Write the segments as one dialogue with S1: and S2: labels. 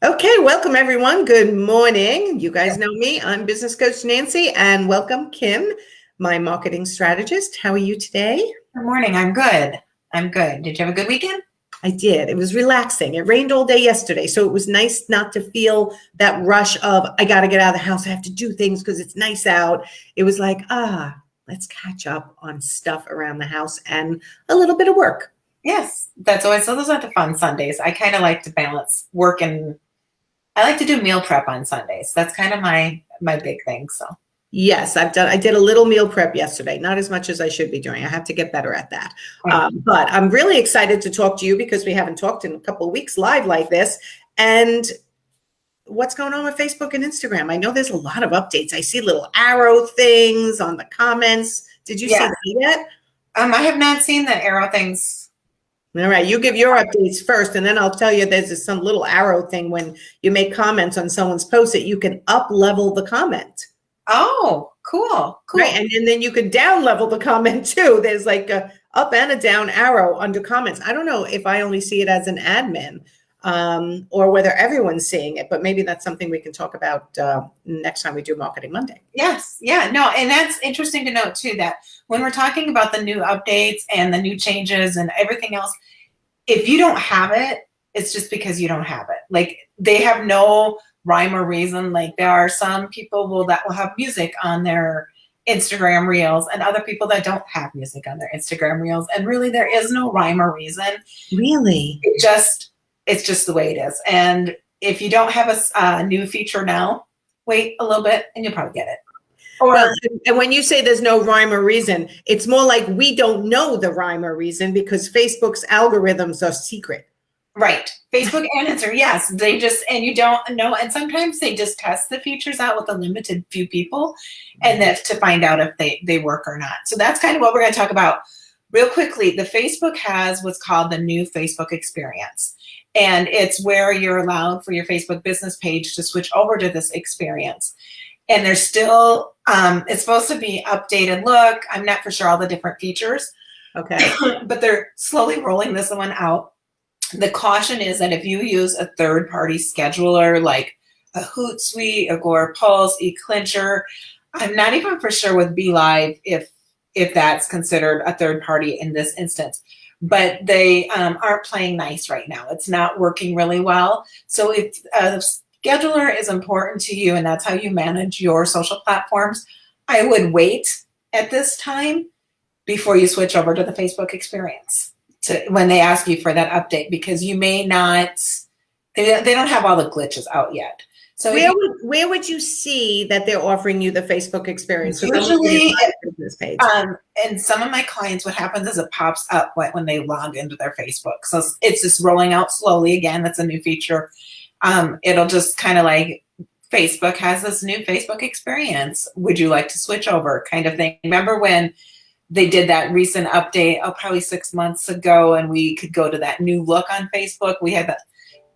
S1: Okay, welcome everyone. Good morning. You guys know me. I'm business coach Nancy, and welcome Kim, my marketing strategist. How are you today?
S2: Good morning. I'm good. I'm good. Did you have a good weekend?
S1: I did. It was relaxing. It rained all day yesterday, so it was nice not to feel that rush of I got to get out of the house. I have to do things because it's nice out. It was like, let's catch up on stuff around the house and a little bit of work.
S2: Yes, that's always, so those are the fun Sundays. I kind of like to balance work and I like to do meal prep on Sundays. That's kind of my big thing. So
S1: Yes, I did a little meal prep yesterday, not as much as I should be doing. I have to get better at that. But I'm really excited to talk to you because we haven't talked in a couple of weeks live like this. And what's going on with Facebook and Instagram? I know there's a lot of updates. I see little arrow things on the comments. Did you see that yet?
S2: I have not seen the arrow things.
S1: All right, you give your updates first, and then I'll tell you there's some little arrow thing when you make comments on someone's post that you can up level the comment.
S2: Oh, cool.
S1: Right, and then you can down level the comment too. There's like a up and a down arrow under comments. I don't know if I only see it as an admin or whether everyone's seeing it, but maybe that's something we can talk about next time we do Marketing Monday.
S2: Yes, yeah, no, and that's interesting to note too, that when we're talking about the new updates and the new changes and everything else, if you don't have it, it's just because you don't have it. Like they have no rhyme or reason. Like there are some people that will have music on their Instagram reels and other people that don't have music on their Instagram reels. And really there is no rhyme or reason.
S1: Really?
S2: It's just the way it is. And if you don't have a new feature now, wait a little bit and you'll probably get it.
S1: And when you say there's no rhyme or reason, it's more like we don't know the rhyme or reason because Facebook's algorithms are secret.
S2: Right. Facebook and Instagram, yes. They just, and you don't know. And sometimes they just test the features out with a limited few people and then to find out if they work or not. So that's kind of what we're going to talk about real quickly. The Facebook has what's called the new Facebook experience. And it's where you're allowed for your Facebook business page to switch over to this experience. And there's still, it's supposed to be updated look. I'm not for sure all the different features.
S1: Okay.
S2: But they're slowly rolling this one out. The caution is that if you use a third-party scheduler like a Hootsuite, Agorapulse, eClincher, I'm not even for sure with BeLive if that's considered a third party in this instance. But they aren't playing nice right now. It's not working really well. So if a scheduler is important to you and that's how you manage your social platforms, I would wait at this time before you switch over to the Facebook experience when they ask you for that update, because you may not, they don't have all the glitches out yet. So
S1: where would you see that they're offering you the Facebook experience?
S2: Usually, and some of my clients, what happens is it pops up when they log into their Facebook. So it's just rolling out slowly. Again, that's a new feature. It'll just kind of like, Facebook has this new Facebook experience. Would you like to switch over kind of thing? Remember when they did that recent update, probably 6 months ago, and we could go to that new look on Facebook? We had that.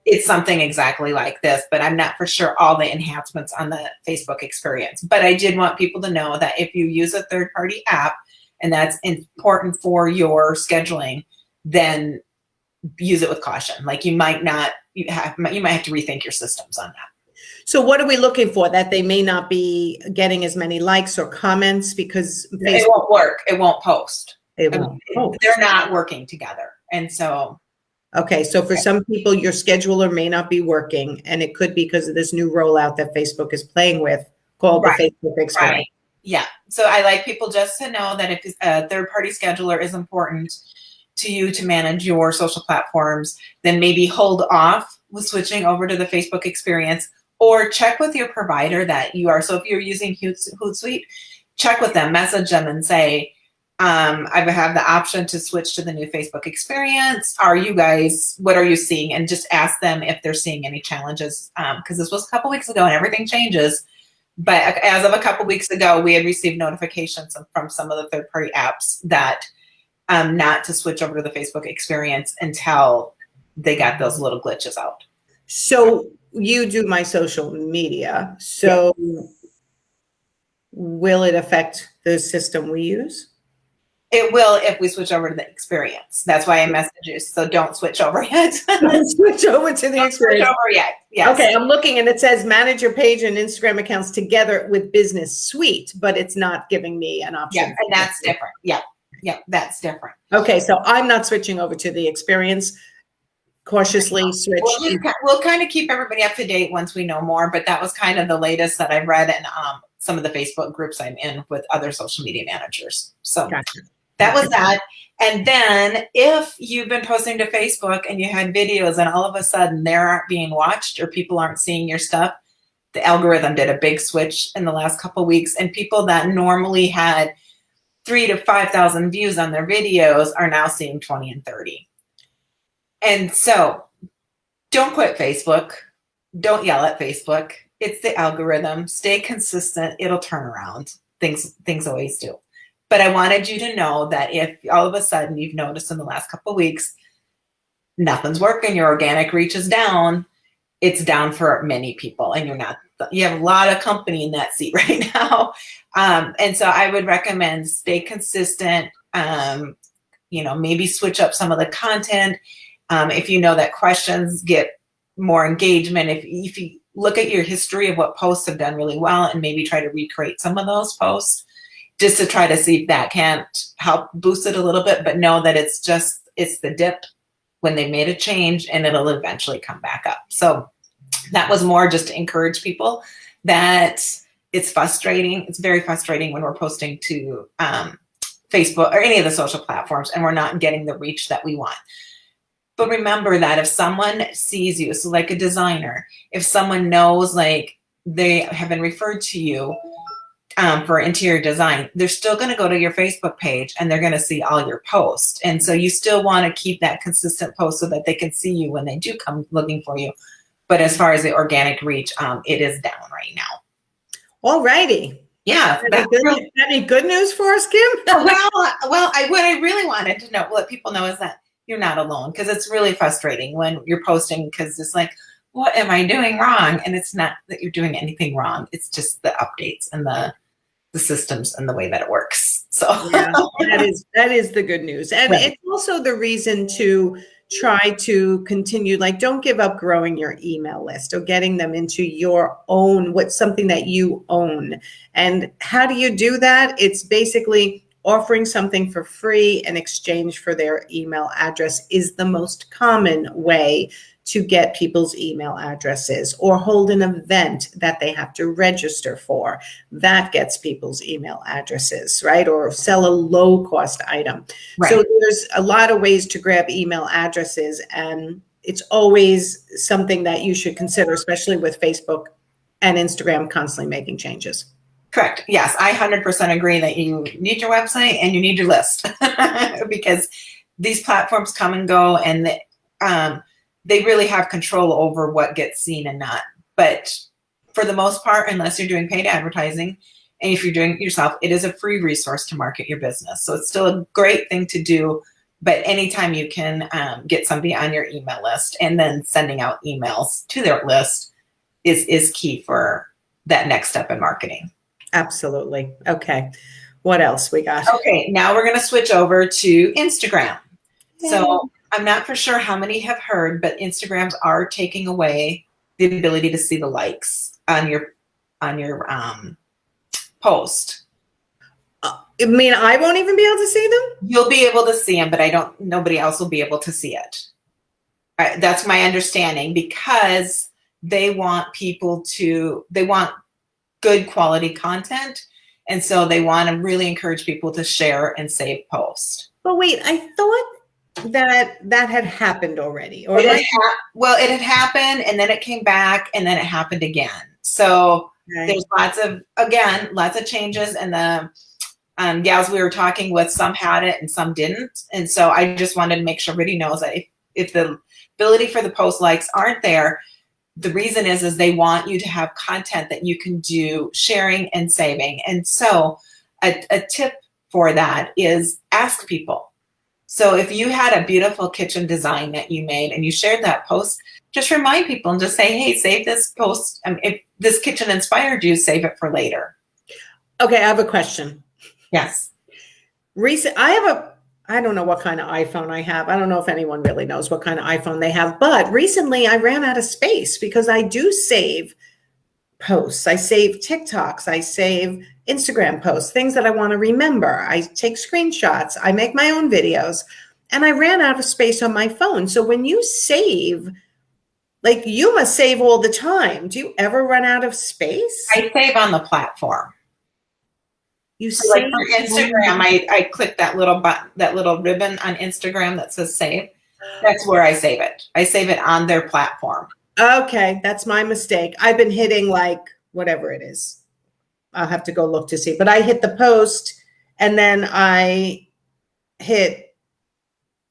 S2: It's something exactly like this, but I'm not for sure all the enhancements on the Facebook experience. But I did want people to know that if you use a third-party app and that's important for your scheduling, then use it with caution. Like you might have to rethink your systems on that.
S1: So what are we looking for? That they may not be getting as many likes or comments because
S2: Facebook, it won't work. It won't post.
S1: It won't post.
S2: They're not working together. And so.
S1: Okay. So for some people, your scheduler may not be working, and it could be because of this new rollout that Facebook is playing with called the Facebook experience.
S2: Right. Yeah. So I like people just to know that if a third-party scheduler is important to you to manage your social platforms, then maybe hold off with switching over to the Facebook experience, or check with your provider that you are. So if you're using Hootsuite, check with them, message them and say, I have the option to switch to the new Facebook experience. What are you seeing? And just ask them if they're seeing any challenges. Because this was a couple weeks ago and everything changes. But as of a couple weeks ago, we had received notifications from some of the third-party apps that not to switch over to the Facebook experience until they got those little glitches out.
S1: So you do my social media. So will it affect the system we use?
S2: It will if we switch over to the experience. That's why I messaged you. So don't switch over yet.
S1: Don't switch over to the experience.
S2: Switch over yet. Yes.
S1: Okay, I'm looking and it says manage your page and Instagram accounts together with Business Suite, but it's not giving me an option.
S2: Yeah, and that's different. Yeah. Yeah, that's different.
S1: Okay, so I'm not switching over to the experience. Cautiously switch.
S2: We'll kind of keep everybody up to date once we know more, but that was kind of the latest that I've read in some of the Facebook groups I'm in with other social media managers. So
S1: Gotcha.
S2: That was that. And then if you've been posting to Facebook and you had videos and all of a sudden they aren't being watched or people aren't seeing your stuff, the algorithm did a big switch in the last couple of weeks, and people that normally had 3,000 to 5,000 views on their videos are now seeing 20 and 30. And so don't quit Facebook. Don't yell at Facebook. It's the algorithm. Stay consistent. It'll turn around. Things always do. But I wanted you to know that if all of a sudden you've noticed in the last couple of weeks, nothing's working, your organic reach is down, it's down for many people, and you have a lot of company in that seat right now. And so I would recommend stay consistent, maybe switch up some of the content. If you know that questions get more engagement, if you look at your history of what posts have done really well and maybe try to recreate some of those posts, just to try to see if that can't help boost it a little bit, but know that it's the dip when they made a change and it'll eventually come back up. So that was more just to encourage people that it's frustrating. It's very frustrating when we're posting to Facebook or any of the social platforms and we're not getting the reach that we want. But remember that if someone sees you, so like a designer, if someone knows like they have been referred to you for interior design, they're still going to go to your Facebook page and they're going to see all your posts. And so you still want to keep that consistent post so that they can see you when they do come looking for you. But as far as the organic reach, it is down right now.
S1: All righty.
S2: Yeah.
S1: Any good news for us, Kim?
S2: What I really wanted to know, let people know is that you're not alone, because it's really frustrating when you're posting because it's like, what am I doing wrong? And it's not that you're doing anything wrong. It's just the updates and the systems and the way that it works. So
S1: yeah, that is the good news. And right. It's also the reason to try to continue, like, don't give up growing your email list or getting them into your own, something that you own. And how do you do that? It's basically offering something for free in exchange for their email address is the most common way to get people's email addresses, or hold an event that they have to register for. That gets people's email addresses, right? Or sell a low cost item. Right. So there's a lot of ways to grab email addresses, and it's always something that you should consider, especially with Facebook and Instagram constantly making changes.
S2: Correct. Yes, I 100% agree that you need your website and you need your list because these platforms come and go, and they really have control over what gets seen and not. But for the most part, unless you're doing paid advertising, and if you're doing it yourself, it is a free resource to market your business. So it's still a great thing to do. But anytime you can get somebody on your email list, and then sending out emails to their list is key for that next step in marketing.
S1: Absolutely. Okay. What else we got?
S2: Okay. Now we're going to switch over to Instagram. Yay. So I'm not for sure how many have heard, but Instagrams are taking away the ability to see the likes on your post.
S1: I mean, I won't even be able to see them?
S2: You'll be able to see them, but nobody else will be able to see it. That's my understanding, because they want good quality content. And so they want to really encourage people to share and save posts.
S1: But wait, I thought that had happened already. Or
S2: it had happened, and then it came back, and then it happened again. So There's lots of changes. And the gals we were talking with, some had it and some didn't. And so I just wanted to make sure everybody knows that if the ability for the post likes aren't there, the reason is they want you to have content that you can do sharing and saving. And so a tip for that is ask people. So if you had a beautiful kitchen design that you made and you shared that post, just remind people and just say, hey, save this post. If this kitchen inspired you, save it for later.
S1: Okay, I have a question.
S2: Yes.
S1: I don't know what kind of iPhone I have. I don't know if anyone really knows what kind of iPhone they have, but recently I ran out of space because I do save posts. I save TikToks. I save Instagram posts, things that I want to remember. I take screenshots. I make my own videos, and I ran out of space on my phone. So when you save, like, you must save all the time. Do you ever run out of space?
S2: I save on the platform.
S1: You
S2: So like
S1: save
S2: for Instagram, I click that little button, that little ribbon on Instagram that says save. That's where I save it. I save it on their platform.
S1: Okay, that's my mistake. I've been hitting like whatever it is. I'll have to go look to see. But I hit the post, and then I hit,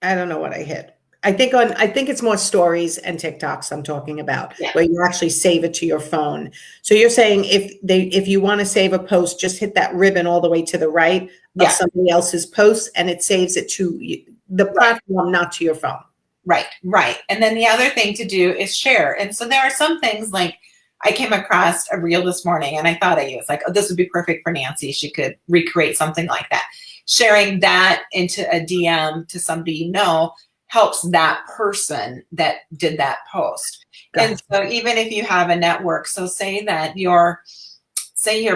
S1: I don't know what I hit. I think it's more stories and TikToks I'm talking about, where you actually save it to your phone. So you're saying if you want to save a post, just hit that ribbon all the way to the right of somebody else's post, and it saves it to the platform, not to your phone.
S2: Right. And then the other thing to do is share. And so there are some things, like I came across a reel this morning and I thought of you. It's like, oh, this would be perfect for Nancy. She could recreate something like that. Sharing that into a DM to somebody you know helps that person that did that post. Gotcha. And so even if you have a network, so say you're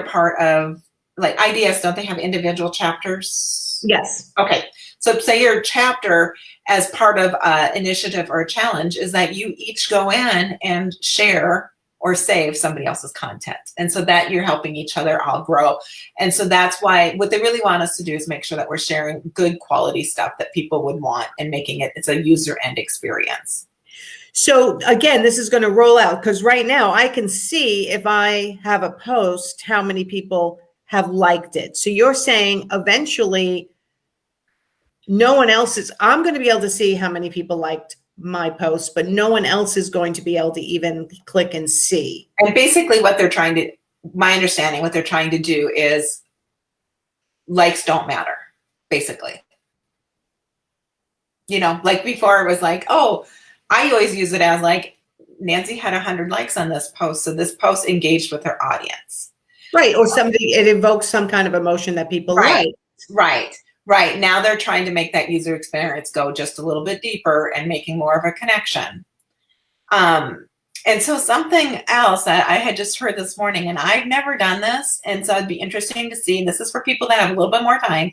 S2: part of, like, IDS, don't they have individual chapters?
S1: Yes.
S2: Okay. So say your chapter, as part of an initiative or a challenge, is that you each go in and share or save somebody else's content. And so that you're helping each other all grow. And so that's why what they really want us to do is make sure that we're sharing good quality stuff that people would want and making it's a user end experience.
S1: So again, this is going to roll out, because right now I can see if I have a post, how many people have liked it. So you're saying eventually I'm going to be able to see how many people liked my post, but no one else is going to be able to even click and see.
S2: And basically my understanding, what they're trying to do is likes don't matter, basically. Like before it was like, oh, I always use it as like, Nancy had 100 likes on this post, so this post engaged with her audience.
S1: Right, or it evokes some kind of emotion that people like.
S2: Right. Now they're trying to make that user experience go just a little bit deeper and making more of a connection. And so something else that I had just heard this morning, and I've never done this, and so it'd be interesting to see, and this is for people that have a little bit more time,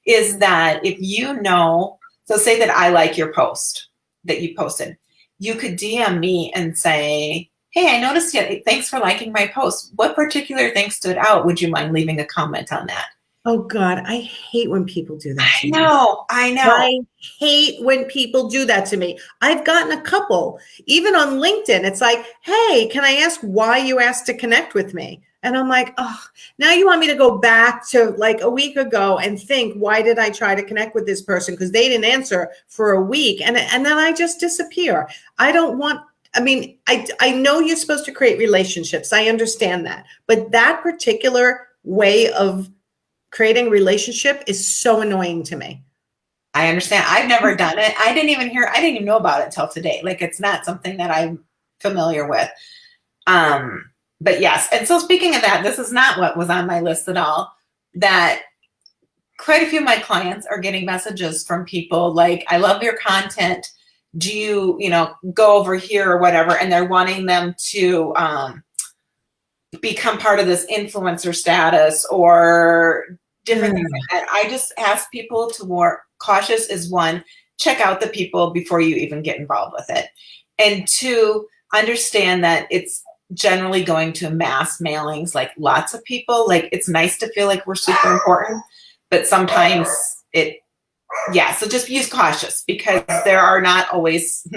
S2: is that if so say that I like your post that you posted, you could DM me and say, hey, I noticed it. Thanks for liking my post. What particular thing stood out? Would you mind leaving a comment on that?
S1: Oh God, I hate when people do that to me.
S2: I know.
S1: I hate when people do that to me. I've gotten a couple, even on LinkedIn. It's like, hey, can I ask why you asked to connect with me? And I'm like, oh, now you want me to go back to like a week ago and think, why did I try to connect with this person? Because they didn't answer for a week. And then I just disappear. I know you're supposed to create relationships. I understand that. But that particular way of creating a relationship is so annoying to me.
S2: I understand. I've never done it. I didn't even know about it until today. Like, it's not something that I'm familiar with. But yes. And so speaking of that, this is not what was on my list at all, that quite a few of my clients are getting messages from people like, I love your content. Do you, go over here or whatever? And they're wanting them to, become part of this influencer status or different things like that. I just ask people to more cautious is one, check out the people before you even get involved with it. And two, understand that it's generally going to mass mailings, like lots of people. Like, it's nice to feel like we're super important, but sometimes so just use cautious, because there are not always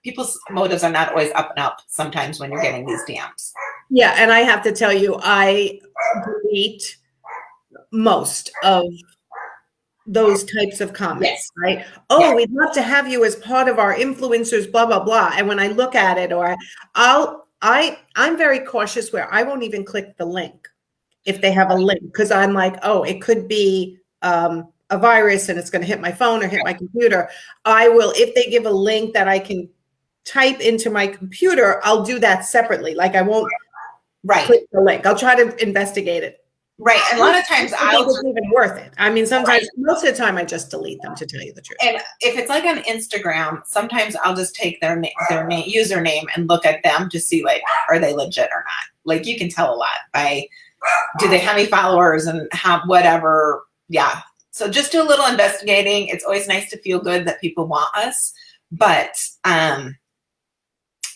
S2: people's motives are not always up and up sometimes when you're getting these DMs.
S1: Yeah. And I have to tell you, I delete most of those types of comments, right? Oh, we'd love to have you as part of our influencers, blah, blah, blah. And when I look at it, or I'm very cautious where I won't even click the link if they have a link, because I'm like, oh, it could be a virus and it's going to hit my phone or hit my computer. I will, if they give a link that I can type into my computer, I'll do that separately. Like, I won't click the link. I'll try to investigate it.
S2: Right. And a lot of times
S1: I think it's even worth it. I mean, sometimes, most of the time I just delete them, to tell you the truth.
S2: And if it's like on Instagram, sometimes I'll just take their username and look at them to see, like, are they legit or not? Like, you can tell a lot by, do they have any followers and have whatever. Yeah. So just do a little investigating. It's always nice to feel good that people want us, but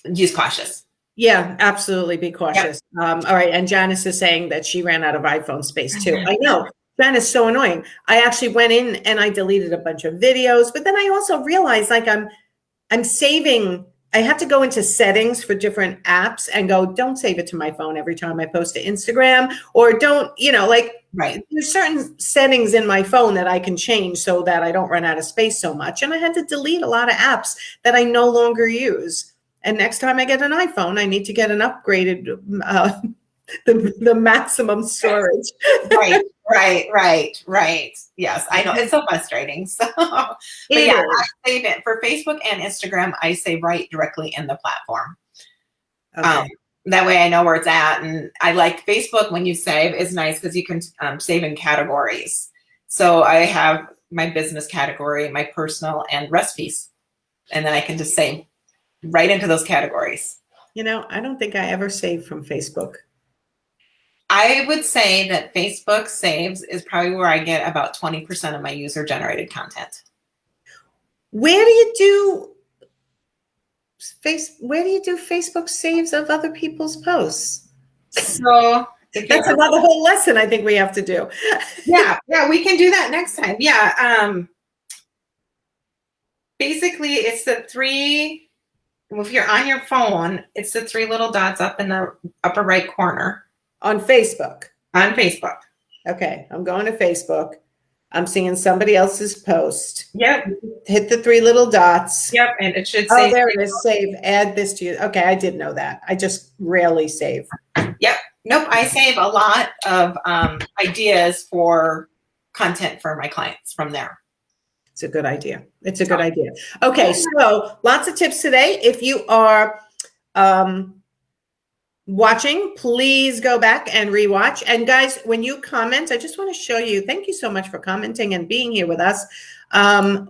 S2: use cautious.
S1: Yeah, absolutely. Be cautious. Yep. All right. And Janice is saying that she ran out of iPhone space too. I know. Janice, so annoying. I actually went in and I deleted a bunch of videos, but then I also realized, like, I'm saving. I have to go into settings for different apps and go, don't save it to my phone every time I post to Instagram, or don't,
S2: right.
S1: There's certain settings in my phone that I can change so that I don't run out of space so much. And I had to delete a lot of apps that I no longer use. And next time I get an iPhone, I need to get an upgraded, the maximum storage.
S2: Right. Yes, I know. It's so frustrating. So, but yeah, I save it for Facebook and Instagram. I save right directly in the platform. Okay. That way I know where it's at. And I like Facebook when you save is nice because you can save in categories. So I have my business category, my personal, and recipes. And then I can just save right into those categories.
S1: I don't think I ever saved from Facebook.
S2: I would say that Facebook saves is probably where I get about 20% of my user generated content.
S1: Where do you do Facebook saves of other people's posts?
S2: So
S1: that's another whole lesson I think we have to do.
S2: Yeah, we can do that next time. Yeah. Basically it's the three. If you're on your phone, it's the three little dots up in the upper right corner.
S1: On Facebook.
S2: On Facebook.
S1: Okay, I'm going to Facebook. I'm seeing somebody else's post.
S2: Yep.
S1: Hit the three little dots.
S2: Yep, and it should say.
S1: Oh, there it is. Save. Add this to you. Okay, I did know that. I just rarely save.
S2: Yep. Nope. I save a lot of ideas for content for my clients from there.
S1: It's a good idea. Okay, so lots of tips today. If you are watching, please go back and rewatch. And guys, when you comment, I just want to show you, thank you so much for commenting and being here with us.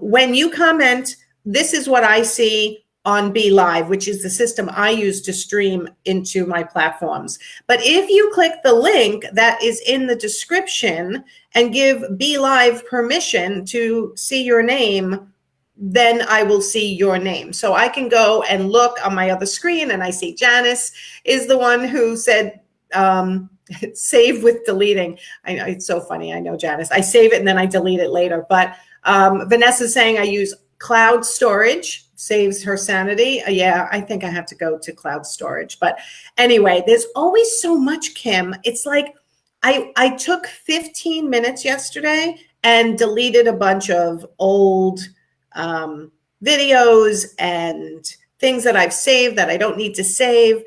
S1: When you comment, this is what I see on Be Live, which is the system I use to stream into my platforms. But if you click the link that is in the description and give Be Live permission to see your name, then I will see your name. So I can go and look on my other screen and I see Janice is the one who said, save with deleting. I know, it's so funny. I know, Janice. I save it and then I delete it later. But Vanessa's saying I use cloud storage. Saves her sanity. Yeah, I think I have to go to cloud storage. But anyway, there's always so much, Kim. It's like I took 15 minutes yesterday and deleted a bunch of old videos and things that I've saved that I don't need to save.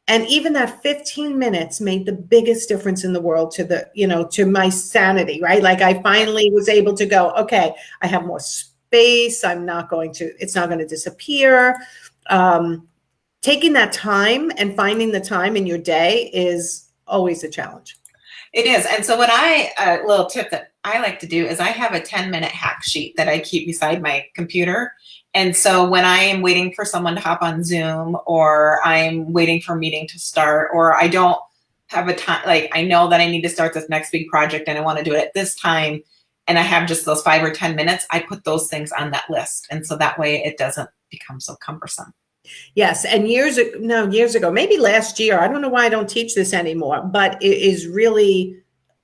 S1: And even that 15 minutes made the biggest difference in the world to my sanity, right? Like I finally was able to go, okay, I have more space. It's not going to disappear. Taking that time and finding the time in your day is always a challenge.
S2: It is. And so a little tip that I like to do is I have a 10-minute hack sheet that I keep beside my computer. And so when I am waiting for someone to hop on Zoom, or I'm waiting for a meeting to start, or I don't have a time, like I know that I need to start this next big project and I want to do it at this time, and I have just those 5 or 10 minutes, I put those things on that list. And so that way it doesn't become so cumbersome.
S1: Yes. And years ago, maybe last year, I don't know why I don't teach this anymore, but it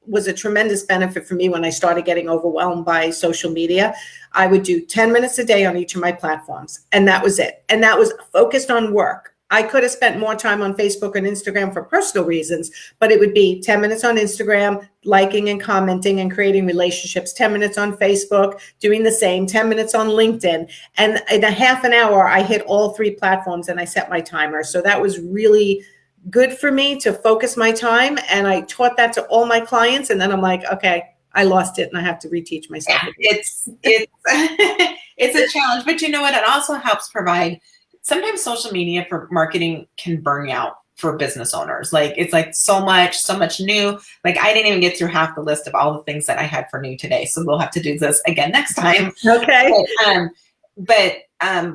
S1: was a tremendous benefit for me when I started getting overwhelmed by social media. I would do 10 minutes a day on each of my platforms. And that was it. And that was focused on work. I could have spent more time on Facebook and Instagram for personal reasons, but it would be 10 minutes on Instagram, liking and commenting and creating relationships, 10 minutes on Facebook, doing the same, 10 minutes on LinkedIn. And in a half an hour, I hit all three platforms and I set my timer. So that was really good for me to focus my time. And I taught that to all my clients. And then I'm like, okay, I lost it and I have to reteach myself.
S2: Yeah, it's a challenge, but you know what? It also helps provide. Sometimes social media for marketing can burn you out for business owners. Like, it's like so much new. Like, I didn't even get through half the list of all the things that I had for new today. So we'll have to do this again next time.
S1: Okay.
S2: But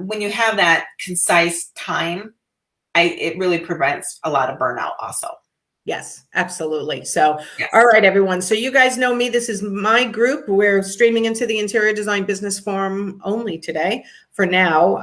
S2: when you have that concise time, it really prevents a lot of burnout also.
S1: Yes, absolutely. So, yes. All right, everyone. So you guys know me. This is my group. We're streaming into the Interior Design Business Forum only today for now.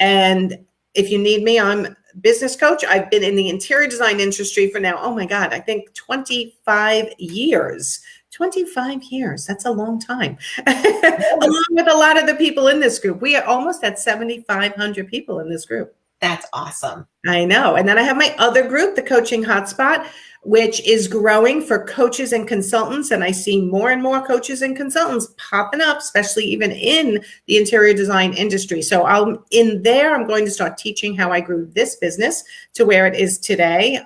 S1: And if you need me, I'm business coach. I've been in the interior design industry for now, oh my God, I think 25 years. 25 years. That's a long time. Along with a lot of the people in this group. We are almost at 7,500 people in this group.
S2: That's awesome.
S1: I know. And then I have my other group, the Coaching Hotspot, which is growing for coaches and consultants. And I see more and more coaches and consultants popping up, especially even in the interior design industry. So I'm going to start teaching how I grew this business to where it is today.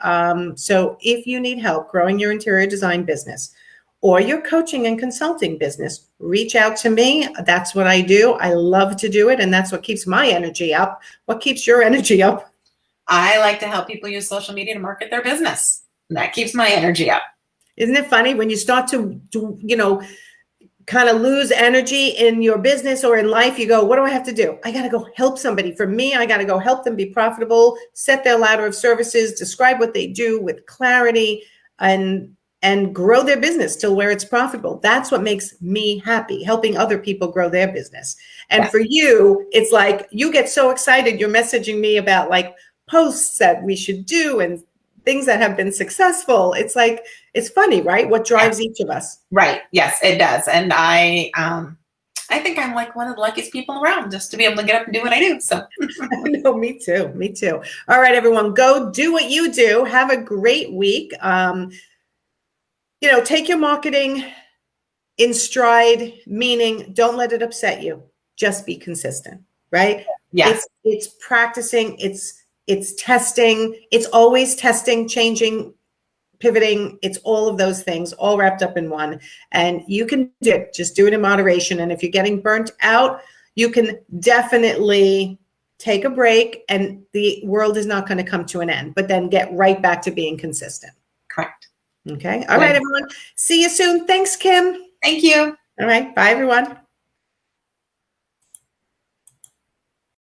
S1: So if you need help growing your interior design business or your coaching and consulting business, reach out to me. That's what I do. I love to do it. And that's what keeps my energy up. What keeps your energy up?
S2: I like to help people use social media to market their business. And that keeps my energy up.
S1: Isn't it funny when you start to kind of lose energy in your business or in life, you go, what do I have to do? I got to go help somebody. For me, I got to go help them be profitable, set their ladder of services, describe what they do with clarity, and grow their business till where it's profitable. That's what makes me happy, helping other people grow their business. And for you, it's like you get so excited. You're messaging me about like posts that we should do and things that have been successful. It's like, it's funny, right? What drives each of us.
S2: Right. Yes, it does. And I think I'm like one of the luckiest people around just to be able to get up and do what I do. So
S1: no, me too. Me too. All right, everyone, go do what you do. Have a great week. Take your marketing in stride, meaning don't let it upset you. Just be consistent, right?
S2: Yes.
S1: It's practicing. It's testing. It's always testing, changing, pivoting. It's all of those things all wrapped up in one. And you can do it. Just do it in moderation. And if you're getting burnt out, you can definitely take a break and the world is not going to come to an end, but then get right back to being consistent.
S2: Correct.
S1: Okay. All right, everyone. See you soon. Thanks, Kim.
S2: Thank you.
S1: All right. Bye, everyone.